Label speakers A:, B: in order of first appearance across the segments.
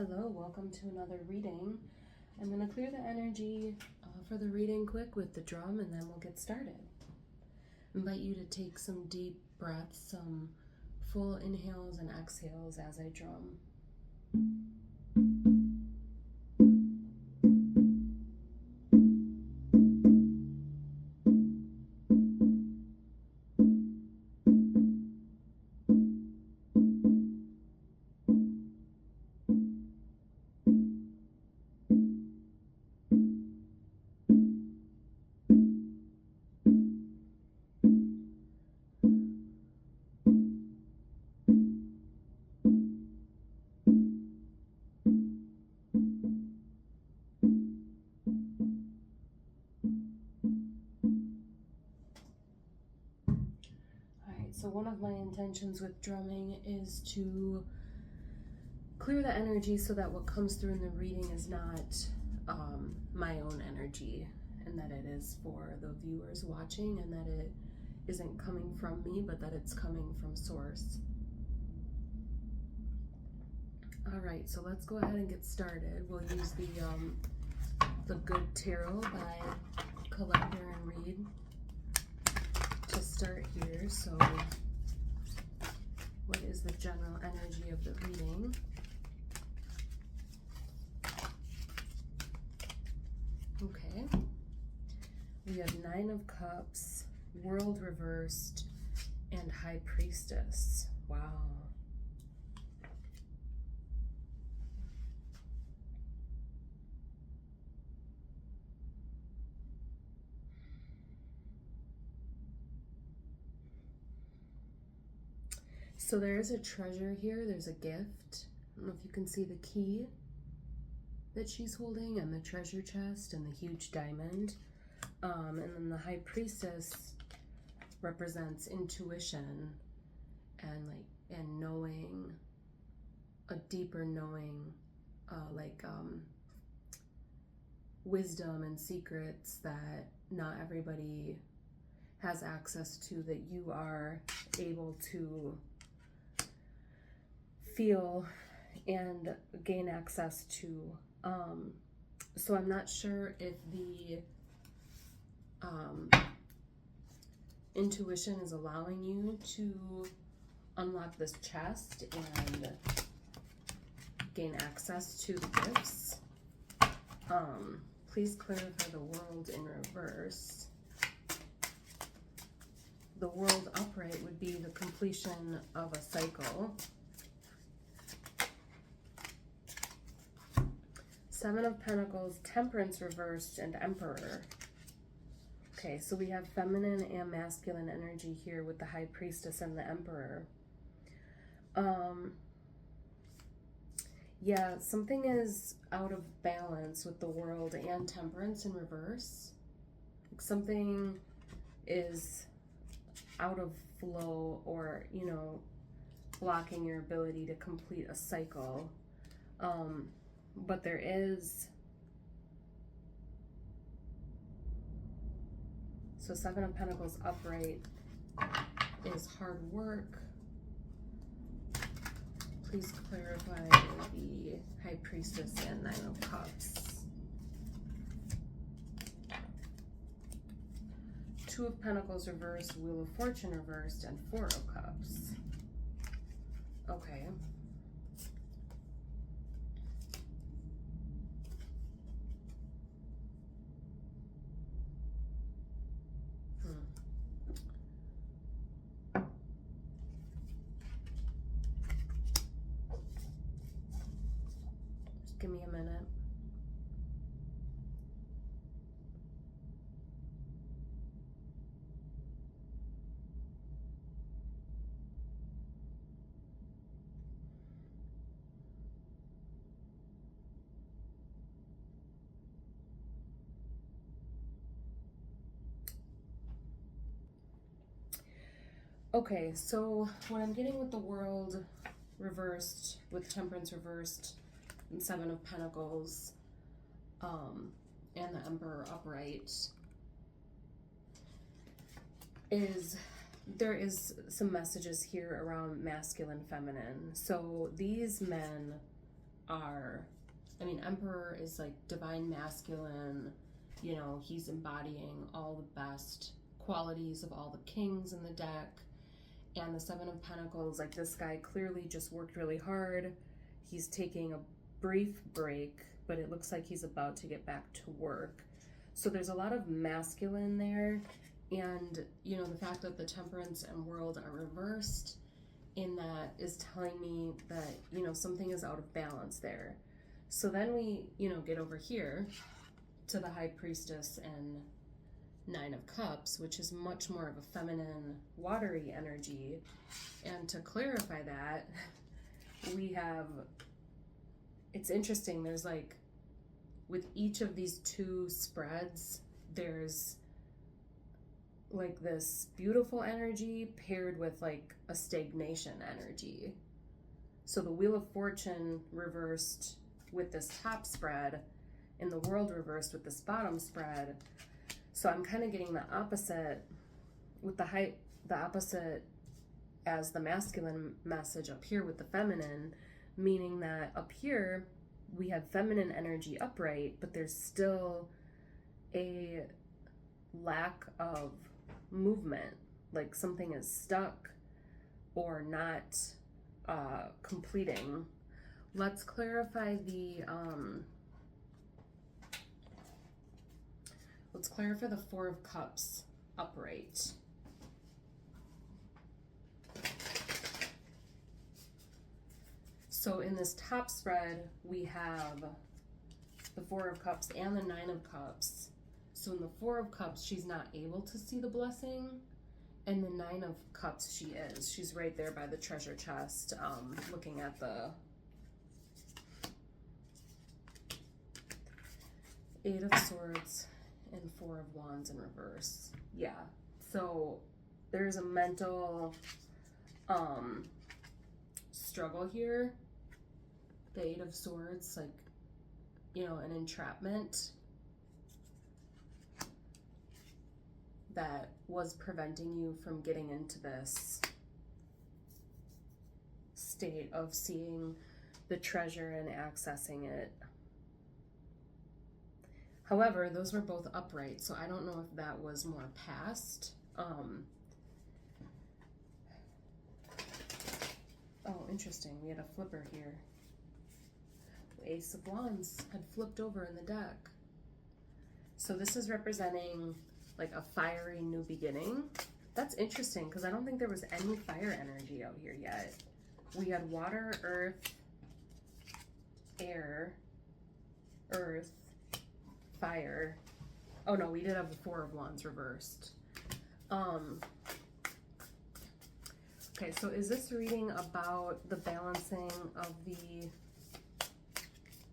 A: Hello, welcome to another reading. I'm going to clear the energy for the reading quick with the drum, and then we'll get started. I invite you to take some deep breaths, some full inhales and exhales as I drum. So one of my intentions with drumming is to clear the energy so that what comes through in the reading is not my own energy, and that it is for the viewers watching, and that it isn't coming from me, but that it's coming from source. All right, so let's go ahead and get started. We'll use the Good Tarot by Collector and Read to start here. So what is the general energy of the reading? Okay, we have Nine of Cups, World reversed, and High Priestess. Wow. So there is a treasure here, there's a gift. I don't know if you can see the key that she's holding, and the treasure chest, and the huge diamond. And then the High Priestess represents intuition and knowing, a deeper knowing, wisdom and secrets that not everybody has access to, that you are able to feel and gain access to. So I'm not sure if the intuition is allowing you to unlock this chest and gain access to the gifts. Please clarify the World in reverse. The World upright would be the completion of a cycle. Seven of Pentacles, Temperance reversed, and Emperor. Okay, so we have feminine and masculine energy here with the High Priestess and the Emperor. Yeah, something is out of balance with the World and Temperance in reverse. Like something is out of flow, or, blocking your ability to complete a cycle. But there is, so Seven of Pentacles upright is hard work. Please clarify the High Priestess and Nine of Cups. Two of Pentacles reversed, Wheel of Fortune reversed, and Four of Cups. Okay. Give me a minute. Okay, so what I'm getting with the World reversed, with Temperance reversed, and Seven of Pentacles, and the Emperor upright, is there is some messages here around masculine, feminine. So these men are, I mean, Emperor is like divine masculine, you know, he's embodying all the best qualities of all the kings in the deck. And the Seven of Pentacles, like this guy clearly just worked really hard. He's taking a brief break, but it looks like he's about to get back to work. So there's a lot of masculine there. And, you know, the fact that the Temperance and World are reversed in that is telling me that, you know, something is out of balance there. So then we, you know, get over here to the High Priestess and Nine of Cups, which is much more of a feminine, watery energy. And to clarify that, we have, it's interesting, there's like, with each of these two spreads, there's like this beautiful energy paired with like a stagnation energy. So the Wheel of Fortune reversed with this top spread, and the World reversed with this bottom spread. So I'm kind of getting the opposite with the opposite as the masculine message up here with the feminine, meaning that up here we have feminine energy upright, but there's still a lack of movement, like something is stuck or not completing. Let's clarify the Four of Cups upright. So in this top spread, we have the Four of Cups and the Nine of Cups. So in the Four of Cups, she's not able to see the blessing. And the Nine of Cups, she is. She's right there by the treasure chest, looking at the Eight of Swords and Four of Wands in reverse. Yeah, so there's a mental struggle here. The Eight of Swords, like, you know, an entrapment that was preventing you from getting into this state of seeing the treasure and accessing it. However, those were both upright, so I don't know if that was more past. Oh, interesting. We had a flipper here. The Ace of Wands had flipped over in the deck. So this is representing like a fiery new beginning. That's interesting because I don't think there was any fire energy out here yet. We had water, earth, air, earth, fire. Oh no, we did have the Four of Wands reversed. Okay, so is this reading about the balancing of the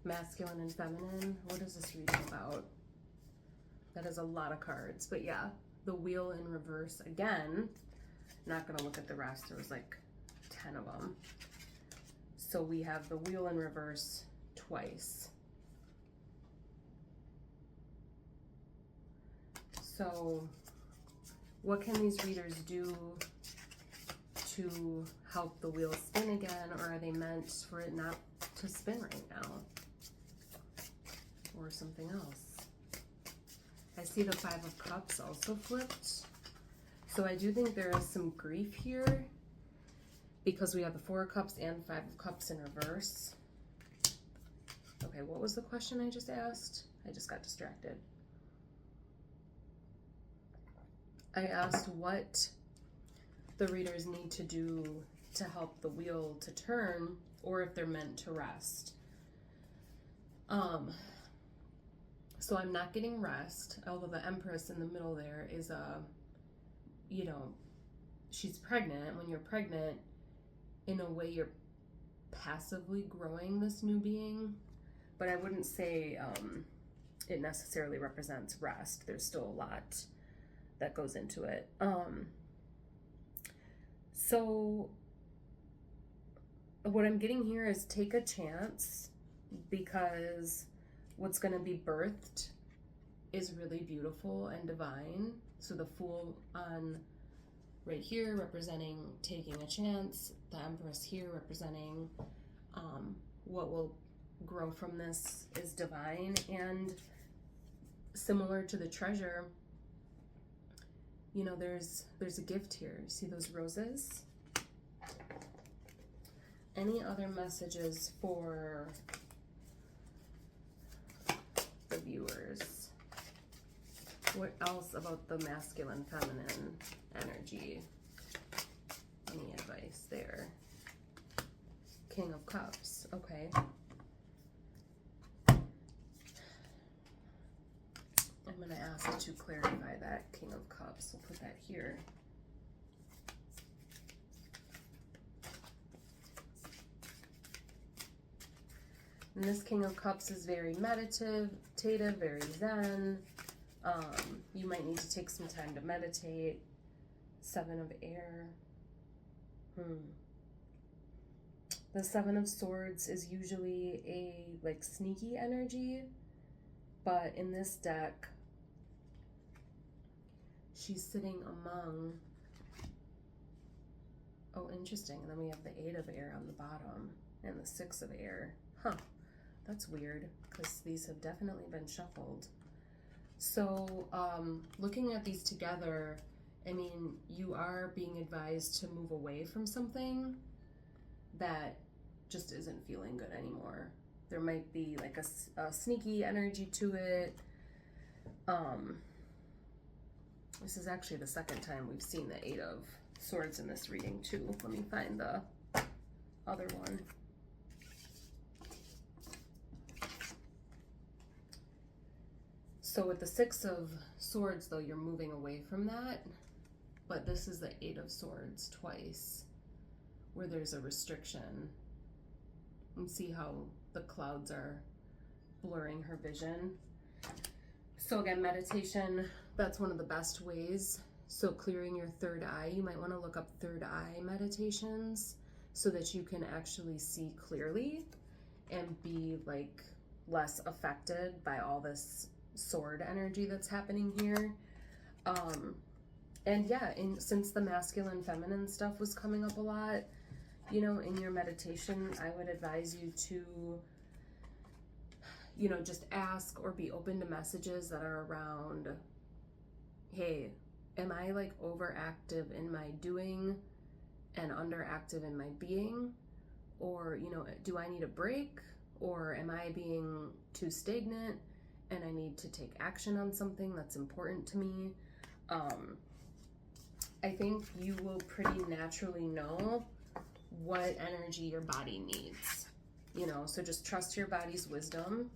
A: masculine and feminine? What is this reading about? That is a lot of cards, but yeah, the Wheel in reverse again. Not gonna look at the rest, there was like 10 of them. So we have the Wheel in reverse twice. So what can these readers do to help the wheel spin again, or are they meant for it not to spin right now? Or something else? I see the Five of Cups also flipped. So I do think there is some grief here because we have the Four of Cups and Five of Cups in reverse. Okay, what was the question I just asked? I just got distracted. I asked what the readers need to do to help the wheel to turn, or if they're meant to rest. So I'm not getting rest, although the Empress in the middle there is you know, she's pregnant. When you're pregnant, in a way you're passively growing this new being, but I wouldn't say it necessarily represents rest. There's still a lot that goes into it. So what I'm getting here is take a chance, because what's going to be birthed is really beautiful and divine. So the Fool on right here representing taking a chance, the Empress here representing what will grow from this is divine. And similar to the treasure, you know, there's a gift here. See those roses? Any other messages for the viewers? What else about the masculine, feminine energy? Any advice there? King of Cups, okay. I'm going to ask to clarify that King of Cups. We'll put that here. And this King of Cups is very meditative, very zen. You might need to take some time to meditate. Seven of Air. The Seven of Swords is usually a like sneaky energy, but in this deck, she's sitting among, oh, interesting. And then we have the Eight of Air on the bottom and the Six of Air. Huh, that's weird because these have definitely been shuffled. So looking at these together, I mean, you are being advised to move away from something that just isn't feeling good anymore. There might be like a sneaky energy to it. This is actually the second time we've seen the Eight of Swords in this reading too. Let me find the other one. So with the Six of Swords though, you're moving away from that. But this is the Eight of Swords twice, where there's a restriction. And see how the clouds are blurring her vision. So again, meditation, that's one of the best ways. So clearing your third eye, you might want to look up third eye meditations so that you can actually see clearly and be like less affected by all this sword energy that's happening here. And yeah, since the masculine feminine stuff was coming up a lot, you know, in your meditation, I would advise you to, you know, just ask or be open to messages that are around, hey, am I like overactive in my doing and underactive in my being? Or, you know, do I need a break? Or am I being too stagnant and I need to take action on something that's important to me? I think you will pretty naturally know what energy your body needs, you know, so just trust your body's wisdom.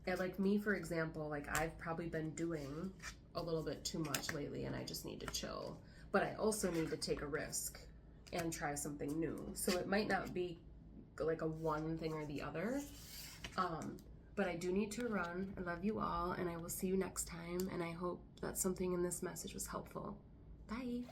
A: And like me, for example, like I've probably been doing a little bit too much lately and I just need to chill, but I also need to take a risk and try something new. So it might not be like a one thing or the other, but I do need to run. I love you all and I will see you next time, and I hope that something in this message was helpful. Bye.